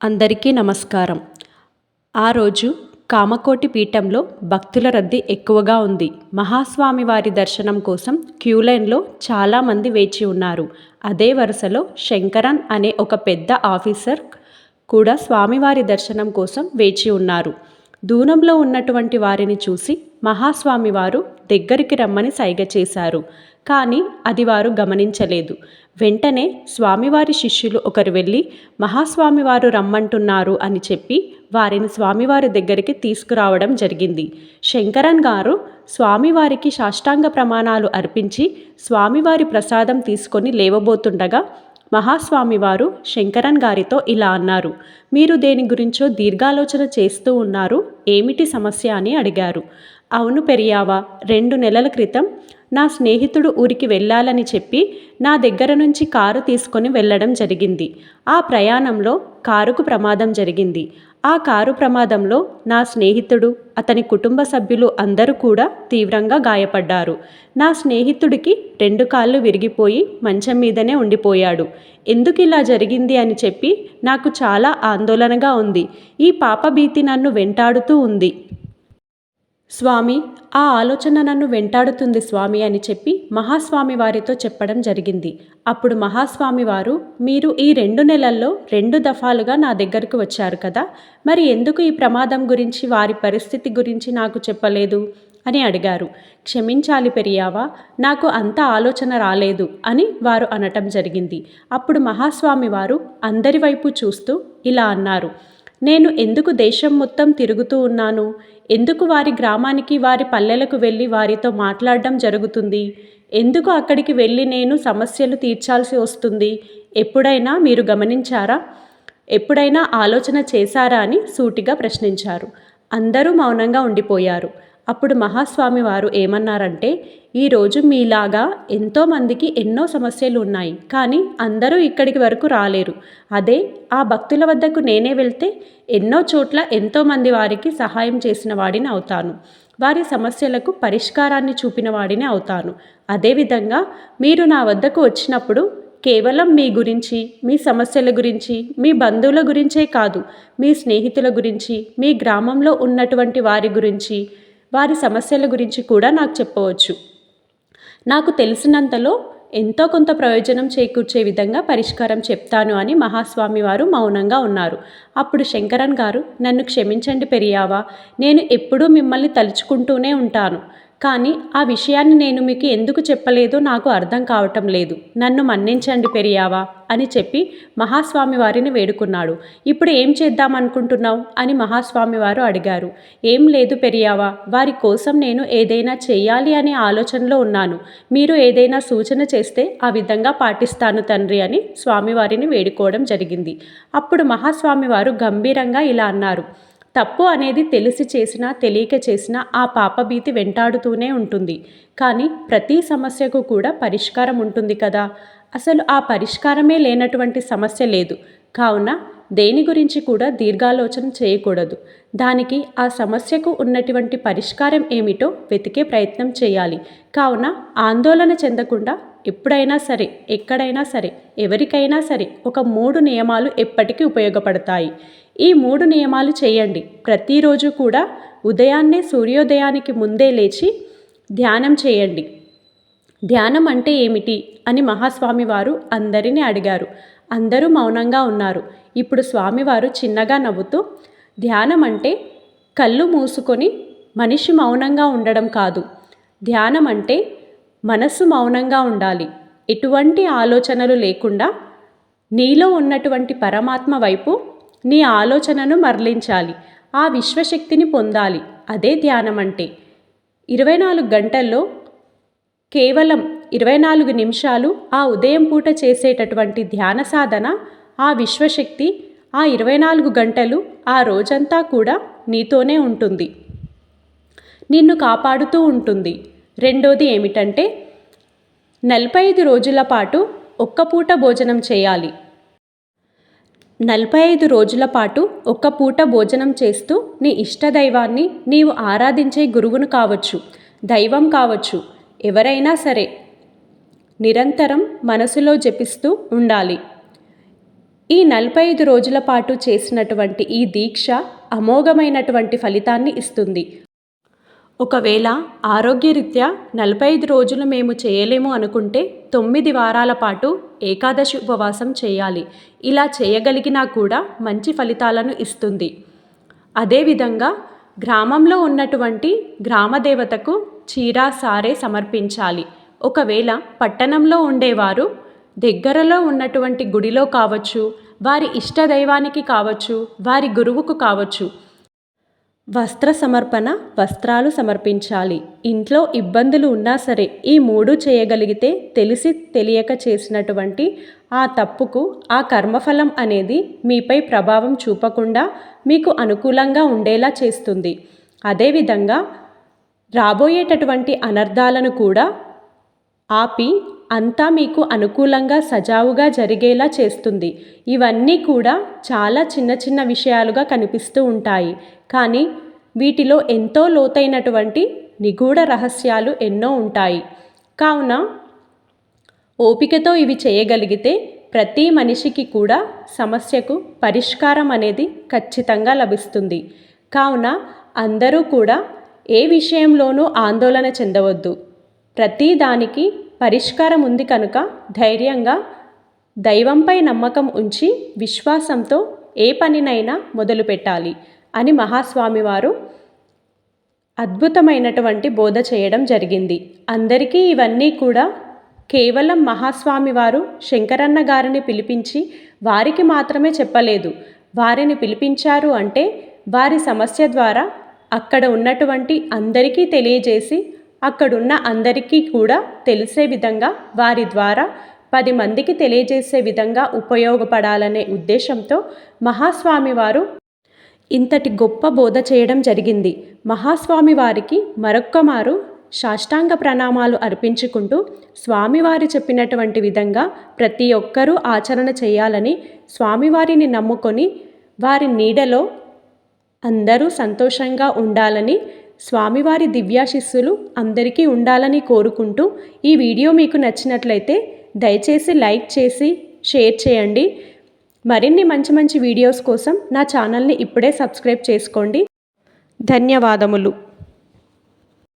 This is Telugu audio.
అందరికీ నమస్కారం. ఆ రోజు కామకోటి పీఠంలో భక్తుల రద్దీ ఎక్కువగా ఉంది. మహాస్వామి వారి దర్శనం కోసం క్యూలైన్లో చాలామంది వేచి ఉన్నారు. అదే వరుసలో శంకరన్ అనే ఒక పెద్ద ఆఫీసర్ కూడా స్వామివారి దర్శనం కోసం వేచి ఉన్నారు. దూరంలో ఉన్నటువంటి వారిని చూసి మహాస్వామి వారు దగ్గరికి రమ్మని సైగ చేశారు. కానీ అది వారు గమనించలేదు. వెంటనే స్వామివారి శిష్యులు ఒకరు వెళ్ళి మహాస్వామివారు రమ్మంటున్నారు అని చెప్పి వారిని స్వామివారి దగ్గరికి తీసుకురావడం జరిగింది. శంకరన్ గారు స్వామివారికి సాష్టాంగ ప్రమాణాలు అర్పించి స్వామివారి ప్రసాదం తీసుకొని లేవబోతుండగా మహాస్వామివారు శంకరన్ గారితో ఇలా అన్నారు. మీరు దేని గురించో దీర్ఘాలోచన చేస్తూ ఉన్నారు, ఏమిటి సమస్య అని అడిగారు. అవును పెరియావా, 2 నెలల క్రితం నా స్నేహితుడు ఊరికి వెళ్ళాలని చెప్పి నా దగ్గర నుంచి కారు తీసుకొని వెళ్ళడం జరిగింది. ఆ ప్రయాణంలో కారుకు ప్రమాదం జరిగింది. ఆ కారు ప్రమాదంలో నా స్నేహితుడు, అతని కుటుంబ సభ్యులు అందరూ కూడా తీవ్రంగా గాయపడ్డారు. నా స్నేహితుడికి 2 కాళ్ళు విరిగిపోయి మంచం మీదనే ఉండిపోయాడు. ఎందుకు ఇలా జరిగింది అని చెప్పి నాకు చాలా ఆందోళనగా ఉంది. ఈ పాపభీతి నన్ను వెంటాడుతూ ఉంది స్వామి, ఆ ఆలోచన నన్ను వెంటాడుతుంది స్వామి అని చెప్పి మహాస్వామి వారితో చెప్పడం జరిగింది. అప్పుడు మహాస్వామి వారు, మీరు ఈ 2 నెలల్లో 2 దఫాలుగా నా దగ్గరకు వచ్చారు కదా, మరి ఎందుకు ఈ ప్రమాదం గురించి, వారి పరిస్థితి గురించి నాకు చెప్పలేదు అని అడిగారు. క్షమించాలి పెరియావా, నాకు అంత ఆలోచన రాలేదు అని వారు అనటం జరిగింది. అప్పుడు మహాస్వామి వారు అందరి వైపు చూస్తూ ఇలా అన్నారు. నేను ఎందుకు దేశం మొత్తం తిరుగుతూ ఉన్నాను, ఎందుకు వారి గ్రామానికి, వారి పల్లెలకు వెళ్ళి వారితో మాట్లాడడం జరుగుతుంది, ఎందుకు అక్కడికి వెళ్ళి నేను సమస్యలు తీర్చాల్సి వస్తుంది, ఎప్పుడైనా మీరు గమనించారా, ఎప్పుడైనా ఆలోచన చేశారా అని సూటిగా ప్రశ్నించారు. అందరూ మౌనంగా ఉండిపోయారు. అప్పుడు మహాస్వామి వారు ఏమన్నారంటే, ఈరోజు మీలాగా ఎంతోమందికి ఎన్నో సమస్యలు ఉన్నాయి, కానీ అందరూ ఇక్కడికి వరకు రాలేరు. అదే ఆ భక్తుల వద్దకు నేనే వెళ్తే ఎన్నో చోట్ల ఎంతోమంది వారికి సహాయం చేసిన వాడిని అవుతాను, వారి సమస్యలకు పరిష్కారాన్ని చూపిన వాడిని అవుతాను. అదేవిధంగా మీరు నా వద్దకు వచ్చినప్పుడు కేవలం మీ గురించి, మీ సమస్యల గురించి, మీ బంధువుల గురించే కాదు, మీ స్నేహితుల గురించి, మీ గ్రామంలో ఉన్నటువంటి వారి గురించి, వారి సమస్యల గురించి కూడా నాకు చెప్పవచ్చు. నాకు తెలిసినంతలో ఎంతో కొంత ప్రయోజనం చేకూర్చే విధంగా పరిష్కారం చెప్తాను అని మహాస్వామి వారు మౌనంగా ఉన్నారు. అప్పుడు శంకరన్ గారు, నన్ను క్షమించండి పెరియావా, నేను ఎప్పుడూ మిమ్మల్ని తలుచుకుంటూనే ఉంటాను, కానీ ఆ విషయాన్ని నేను మీకు ఎందుకు చెప్పలేదో నాకు అర్థం కావటం లేదు, నన్ను మన్నించండి పెరియావా అని చెప్పి మహాస్వామి వారిని వేడుకున్నాడు. ఇప్పుడు ఏం చేద్దామనుకుంటున్నావు అని మహాస్వామి వారు అడిగారు. ఏం లేదు పెరియావా, వారి కోసం నేను ఏదైనా చెయ్యాలి అనే ఆలోచనలో ఉన్నాను, మీరు ఏదైనా సూచన చేస్తే ఆ విధంగా పాటిస్తాను తండ్రి అని స్వామివారిని వేడుకోవడం జరిగింది. అప్పుడు మహాస్వామి వారు గంభీరంగా ఇలా అన్నారు. తప్పు అనేది తెలిసి చేసినా తెలియక చేసినా ఆ పాపభీతి వెంటాడుతూనే ఉంటుంది, కానీ ప్రతి సమస్యకు కూడా పరిష్కారం ఉంటుంది కదా, అసలు ఆ పరిష్కారమే లేనటువంటి సమస్య లేదు. కావున దేని గురించి కూడా దీర్ఘాలోచన చేయకూడదు, దానికి ఆ సమస్యకు ఉన్నటువంటి పరిష్కారం ఏమిటో వెతికే ప్రయత్నం చేయాలి. కావున ఆందోళన చెందకుండా ఎప్పుడైనా సరే, ఎక్కడైనా సరే, ఎవరికైనా సరే ఒక 3 నియమాలు ఎప్పటికీ ఉపయోగపడతాయి. ఈ 3 నియమాలు చేయండి. ప్రతిరోజు కూడా ఉదయాన్నే సూర్యోదయానికి ముందే లేచి ధ్యానం చేయండి. ధ్యానం అంటే ఏమిటి అని మహాస్వామి వారు అందరినీ అడిగారు. అందరూ మౌనంగా ఉన్నారు. ఇప్పుడు స్వామివారు చిన్నగా నవ్వుతూ, ధ్యానం అంటే కళ్ళు మూసుకొని మనిషి మౌనంగా ఉండడం కాదు, ధ్యానం అంటే మనస్సు మౌనంగా ఉండాలి, ఎటువంటి ఆలోచనలు లేకుండా నీలో ఉన్నటువంటి పరమాత్మ వైపు నీ ఆలోచనను మరలించాలి, ఆ విశ్వశక్తిని పొందాలి, అదే ధ్యానం అంటే. 24 గంటల్లో కేవలం 24 నిమిషాలు ఆ ఉదయం పూట చేసేటటువంటి ధ్యాన సాధన, ఆ విశ్వశక్తి ఆ 24 గంటలు ఆ రోజంతా కూడా నీతోనే ఉంటుంది, నిన్ను కాపాడుతూ ఉంటుంది. రెండోది ఏమిటంటే 45 రోజుల పాటు ఒక్క పూట భోజనం చేయాలి. 45 రోజుల పాటు ఒక్క పూట భోజనం చేస్తూ నీ ఇష్టదైవాన్ని, నీవు ఆరాధించే గురువును కావచ్చు, దైవం కావచ్చు, ఎవరైనా సరే నిరంతరం మనసులో జపిస్తూ ఉండాలి. ఈ 45 రోజుల పాటు చేసినటువంటి ఈ దీక్ష అమోఘమైనటువంటి ఫలితాన్ని ఇస్తుంది. ఒకవేళ ఆరోగ్యరీత్యా 45 రోజులు మేము చేయలేము అనుకుంటే 9 వారాల పాటు ఏకాదశి ఉపవాసం చేయాలి. ఇలా చేయగలిగినా కూడా మంచి ఫలితాలను ఇస్తుంది. అదేవిధంగా గ్రామంలో ఉన్నటువంటి గ్రామదేవతకు చీర సారే సమర్పించాలి. ఒకవేళ పట్టణంలో ఉండేవారు దగ్గరలో ఉన్నటువంటి గుడిలో కావచ్చు, వారి ఇష్టదైవానికి కావచ్చు, వారి గురువుకు కావచ్చు వస్త్ర సమర్పణ వస్త్రాలు సమర్పించాలి. ఇంట్లో ఇబ్బందులు ఉన్నా సరే ఈ 3 చేయగలిగితే తెలిసి తెలియక చేసినటువంటి ఆ తప్పుకు ఆ కర్మఫలం అనేది మీపై ప్రభావం చూపకుండా మీకు అనుకూలంగా ఉండేలా చేస్తుంది. అదేవిధంగా రాబోయేటటువంటి అనర్థాలను కూడా ఆపి అంతా మీకు అనుకూలంగా సజావుగా జరిగేలా చేస్తుంది. ఇవన్నీ కూడా చాలా చిన్న చిన్న విషయాలుగా కనిపిస్తూ ఉంటాయి. కానీ వీటిలో ఎంతో లోతైనటువంటి నిగూఢ రహస్యాలు ఎన్నో ఉంటాయి. కావున ఓపికతో ఇవి చేయగలిగితే ప్రతి మనిషికి కూడా సమస్యకు పరిష్కారం అనేది ఖచ్చితంగా లభిస్తుంది. కావున అందరూ కూడా ఏ విషయంలోనూ ఆందోళన చెందవద్దు. ప్రతి దానికి పరిష్కారం ఉంది కనుక ధైర్యంగా దైవంపై నమ్మకం ఉంచి విశ్వాసంతో ఏ పనినైనా మొదలుపెట్టాలి అని మహాస్వామివారు అద్భుతమైనటువంటి బోధ చేయడం జరిగింది. అందరికీ ఇవన్నీ కూడా కేవలం మహాస్వామివారు శంకరన్న గారిని పిలిపించి వారికి మాత్రమే చెప్పలేదు. వారిని పిలిపించారు అంటే వారి సమస్య ద్వారా అక్కడ ఉన్నటువంటి అందరికీ తెలియజేసి అక్కడున్న అందరికీ కూడా తెలిసే విధంగా వారి ద్వారా 10 మందికి తెలియజేసే విధంగా ఉపయోగపడాలనే ఉద్దేశంతో మహాస్వామివారు ఇంతటి గొప్ప బోధ చేయడం జరిగింది. మహాస్వామి వారికి మరొక్కమారు సాష్టాంగ ప్రణామాలు అర్పించుకుంటూ స్వామివారి చెప్పినటువంటి విధంగా ప్రతి ఒక్కరూ ఆచరణ చేయాలని, స్వామివారిని నమ్ముకొని వారి నీడలో అందరూ సంతోషంగా ఉండాలని, స్వామివారి దివ్యాశిస్సులు అందరికీ ఉండాలని కోరుకుంటూ ఈ వీడియో మీకు నచ్చినట్లయితే దయచేసి లైక్ చేసి షేర్ చేయండి. మరిన్ని మంచి మంచి వీడియోస్ కోసం నా ఛానల్ని ఇప్పుడే సబ్స్క్రైబ్ చేసుకోండి. ధన్యవాదములు.